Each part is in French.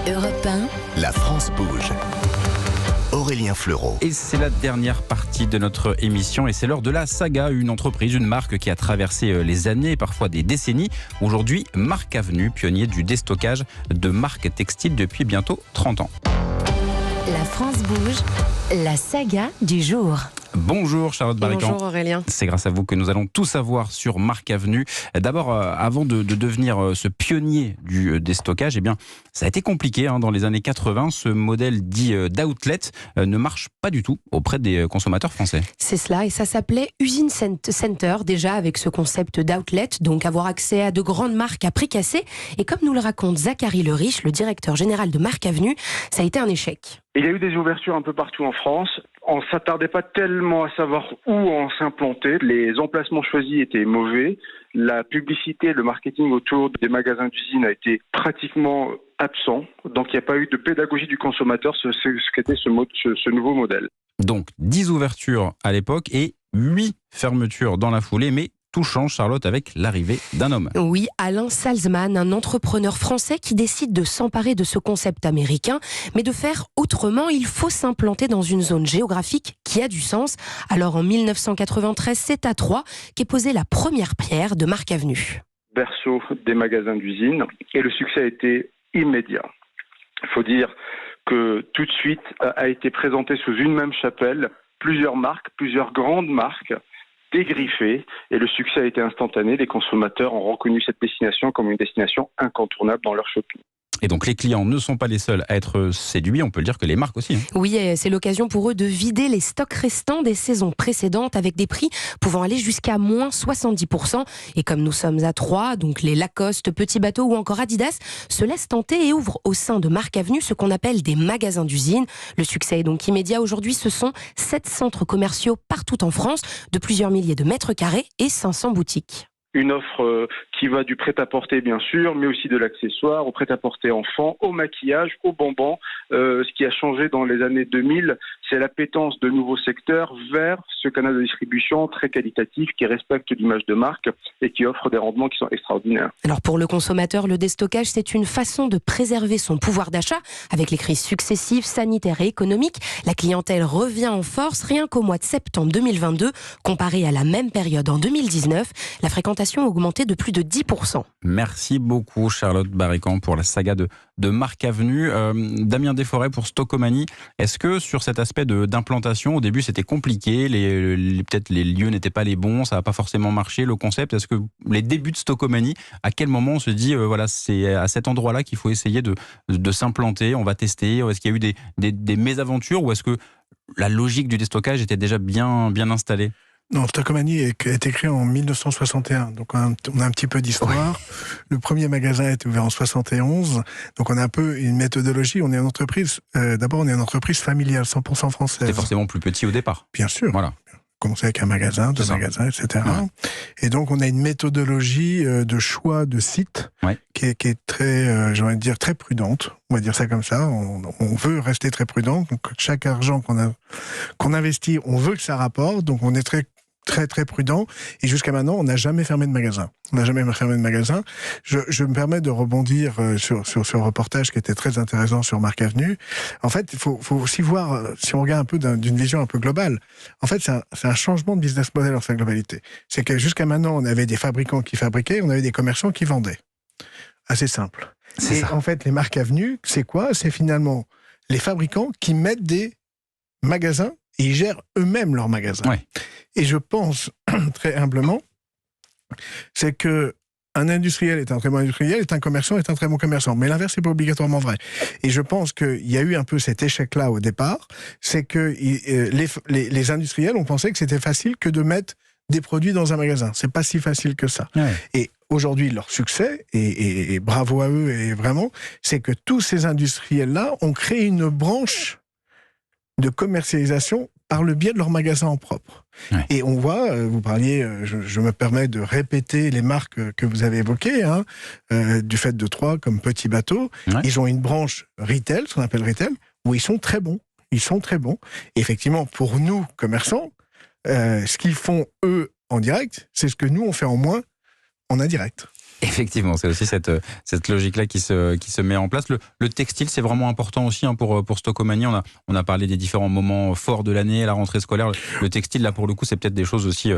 Europe 1, La France bouge. Aurélien Fleureau. Et c'est la dernière partie de notre émission et c'est l'heure de la saga, une entreprise, une marque qui a traversé les années, parfois des décennies. Aujourd'hui, Marc Avenue, pionnier du déstockage de marques textiles depuis bientôt 30 ans. La France bouge, la saga du jour. Bonjour Charlotte Barrican. Bonjour Aurélien. C'est grâce à vous que nous allons tout savoir sur Marc Avenue. D'abord, avant de devenir ce pionnier du déstockage, eh bien, ça a été compliqué dans les années 80. Ce modèle dit d'outlet ne marche pas du tout auprès des consommateurs français. C'est cela, et ça s'appelait Usine Center, déjà avec ce concept d'outlet, donc avoir accès à de grandes marques à prix cassé. Et comme nous le raconte Zachary Le Riche, le directeur général de Marc Avenue, ça a été un échec. Il y a eu des ouvertures un peu partout en France. On ne s'attardait pas tellement à savoir où on s'implanter. Les emplacements choisis étaient mauvais. La publicité, le marketing autour des magasins d'usine a été pratiquement absent. Donc il n'y a pas eu de pédagogie du consommateur, ce qu'était ce nouveau modèle. Donc 10 ouvertures à l'époque et 8 fermetures dans la foulée, mais tout change, Charlotte, avec l'arrivée d'un homme. Oui, Alain Salzman, un entrepreneur français qui décide de s'emparer de ce concept américain, mais de faire autrement, il faut s'implanter dans une zone géographique qui a du sens. Alors en 1993, c'est à Troyes qu'est posée la première pierre de Marc Avenue. Berceau des magasins d'usine, et le succès a été immédiat. Il faut dire que tout de suite a été présenté sous une même chapelle plusieurs marques, plusieurs grandes marques, dégriffé, et le succès a été instantané. Les consommateurs ont reconnu cette destination comme une destination incontournable dans leur shopping. Et donc les clients ne sont pas les seuls à être séduits, on peut le dire que les marques aussi. Oui, c'est l'occasion pour eux de vider les stocks restants des saisons précédentes avec des prix pouvant aller jusqu'à moins 70%. Et comme nous sommes à Troyes, donc les Lacoste, Petit Bateau ou encore Adidas se laissent tenter et ouvrent au sein de Marc Avenue ce qu'on appelle des magasins d'usine. Le succès est donc immédiat. Aujourd'hui, ce sont 7 centres commerciaux partout en France, de plusieurs milliers de mètres carrés et 500 boutiques. Une offre qui va du prêt-à-porter bien sûr, mais aussi de l'accessoire, au prêt-à-porter enfant, au maquillage, aux bonbons. Ce qui a changé dans les années 2000, c'est l'appétence de nouveaux secteurs vers ce canal de distribution très qualitatif qui respecte l'image de marque et qui offre des rendements qui sont extraordinaires. Alors pour le consommateur, le déstockage, c'est une façon de préserver son pouvoir d'achat. Avec les crises successives sanitaires et économiques, la clientèle revient en force. Rien qu'au mois de septembre 2022, comparé à la même période en 2019, la fréquentation a augmenté de plus de 10%. Merci beaucoup Charlotte Barrican pour la saga de Marc Avenue. Damien Desforêts pour Stockomanie. Est-ce que sur cet aspect d'implantation, au début c'était compliqué, peut-être les lieux n'étaient pas les bons, ça n'a pas forcément marché, le concept, est-ce que les débuts de Stockomanie, à quel moment on se dit voilà, c'est à cet endroit-là qu'il faut essayer de s'implanter, on va tester, est-ce qu'il y a eu des mésaventures ou est-ce que la logique du déstockage était déjà bien installée? Non, Stockomanie a été créé en 1961, donc on a un petit peu d'histoire. Ouais. Le premier magasin a été ouvert en 71, donc on a un peu une méthodologie. On est une entreprise, d'abord on est une entreprise familiale, 100% française. C'était forcément plus petit au départ. Bien sûr. Voilà. Commencer avec un magasin, 2 magasins, etc. Ouais. Et donc on a une méthodologie de choix de sites qui est très, j'ai envie de dire, très prudente. On va dire ça comme ça. On veut rester très prudent. Donc chaque argent qu'on investit, on veut que ça rapporte. Donc on est très prudent. Et jusqu'à maintenant, on n'a jamais fermé de magasin. Je me permets de rebondir sur ce reportage qui était très intéressant sur Marc Avenue. En fait, il faut aussi voir, si on regarde un peu d'une vision un peu globale, en fait, c'est un changement de business model dans sa globalité. C'est que jusqu'à maintenant, on avait des fabricants qui fabriquaient, on avait des commerçants qui vendaient. Assez simple. Et en fait, les Marc Avenue, c'est quoi? C'est finalement les fabricants qui mettent des magasins et ils gèrent eux-mêmes leurs magasins. Ouais. Et je pense, très humblement, c'est que un industriel est un très bon industriel, et un commerçant est un très bon commerçant. Mais l'inverse n'est pas obligatoirement vrai. Et je pense qu'il y a eu un peu cet échec-là au départ, c'est que les industriels ont pensé que c'était facile que de mettre des produits dans un magasin. C'est pas si facile que ça. Ouais. Et aujourd'hui, leur succès, et bravo à eux, et vraiment, c'est que tous ces industriels-là ont créé une branche de commercialisation par le biais de leur magasin en propre. Ouais. Et on voit, vous parliez, je me permets de répéter les marques que vous avez évoquées, du fait de Troyes comme Petit Bateau. Ouais. Ils ont une branche retail, ce qu'on appelle retail, où ils sont très bons. Et effectivement, pour nous, commerçants, ce qu'ils font, eux, en direct, c'est ce que nous, on fait en moins en indirect. Effectivement, c'est aussi cette logique-là qui se met en place. Le textile, c'est vraiment important aussi pour Stocomanie. On a parlé des différents moments forts de l'année, la rentrée scolaire. Le textile, là, pour le coup, c'est peut-être des choses aussi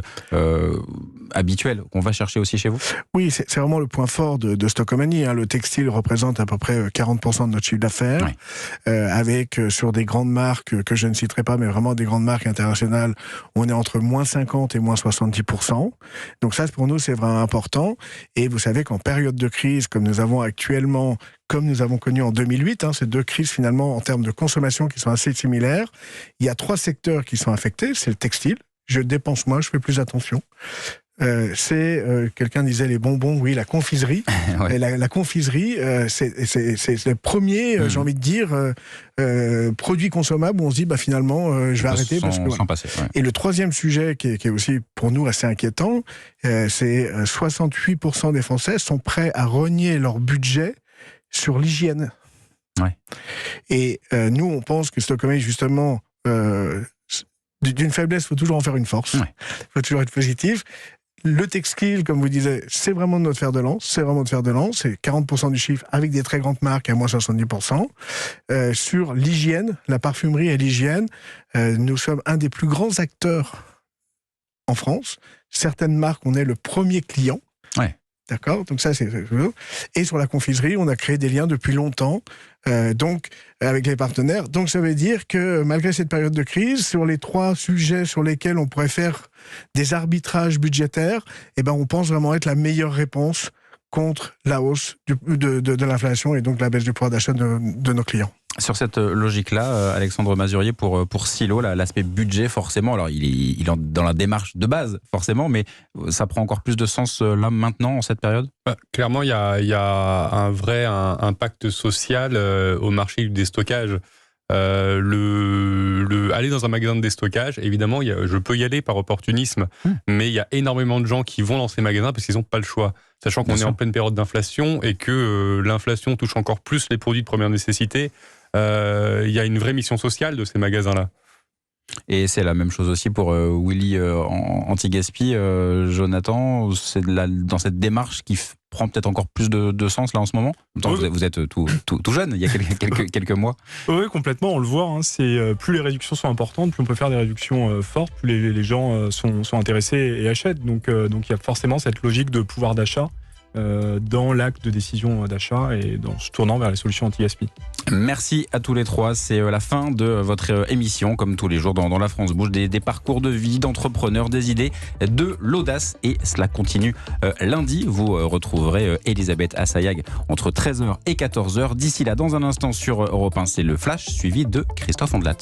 habituelles qu'on va chercher aussi chez vous. Oui, c'est vraiment le point fort de Stocomanie. Le textile représente à peu près 40% de notre chiffre d'affaires, avec sur des grandes marques que je ne citerai pas, mais vraiment des grandes marques internationales, on est entre moins 50 et moins 70%. Donc ça, pour nous, c'est vraiment important. Et vous savez qu'en période de crise, comme nous avons actuellement, comme nous avons connu en 2008, ces deux crises finalement en termes de consommation qui sont assez similaires, il y a 3 secteurs qui sont affectés. C'est le textile, je dépense moins, je fais plus attention. Quelqu'un disait les bonbons, oui, la confiserie. Ouais. La confiserie, c'est le premier, j'ai envie de dire, produit consommable où on se dit, finalement, je vais arrêter. Sans passer, ouais. Et le troisième sujet qui est aussi pour nous assez inquiétant, c'est 68% des Français sont prêts à rogner leur budget sur l'hygiène. Ouais. Et nous, on pense que Stocomanie, justement, d'une faiblesse, il faut toujours en faire une force. Il faut toujours être positif. Le textile, comme vous disiez, c'est vraiment notre fer de lance. C'est 40% du chiffre avec des très grandes marques à moins 70%. Sur l'hygiène, la parfumerie et l'hygiène, nous sommes un des plus grands acteurs en France. Certaines marques, on est le premier client. Ouais. D'accord, donc ça c'est. Et sur la confiserie, on a créé des liens depuis longtemps, donc avec les partenaires. Donc ça veut dire que malgré cette période de crise, sur les 3 sujets sur lesquels on pourrait faire des arbitrages budgétaires, on pense vraiment être la meilleure réponse contre la hausse de l'inflation et donc la baisse du pouvoir d'achat de nos clients. Sur cette logique-là, Alexandre Mazurier, pour Silo, l'aspect budget, forcément, alors il est dans la démarche de base, forcément, mais ça prend encore plus de sens là, maintenant, en cette période ? Clairement, il y a un vrai impact social au marché du déstockage. Aller dans un magasin de déstockage, évidemment, je peux y aller par opportunisme, mais il y a énormément de gens qui vont dans ces magasins parce qu'ils n'ont pas le choix. Sachant qu'on est en pleine période d'inflation et que l'inflation touche encore plus les produits de première nécessité, il y a une vraie mission sociale de ces magasins-là. Et c'est la même chose aussi pour Willy Anti-Gaspi. Jonathan, c'est dans cette démarche qui prend peut-être encore plus de sens là en ce moment. Vous êtes tout jeune, il y a quelques mois. Oui, complètement, on le voit. Plus les réductions sont importantes, plus on peut faire des réductions fortes, plus les gens sont intéressés et achètent. Donc il y a forcément cette logique de pouvoir d'achat dans l'acte de décision d'achat et dans se tournant vers les solutions anti-gaspi. Merci à tous les 3. C'est la fin de votre émission, comme tous les jours dans La France Bouge, des parcours de vie, d'entrepreneurs, des idées, de l'audace. Et cela continue lundi. Vous retrouverez Elisabeth Assayag entre 13h et 14h. D'ici là, dans un instant sur Europe 1, c'est le Flash, suivi de Christophe Ondelat.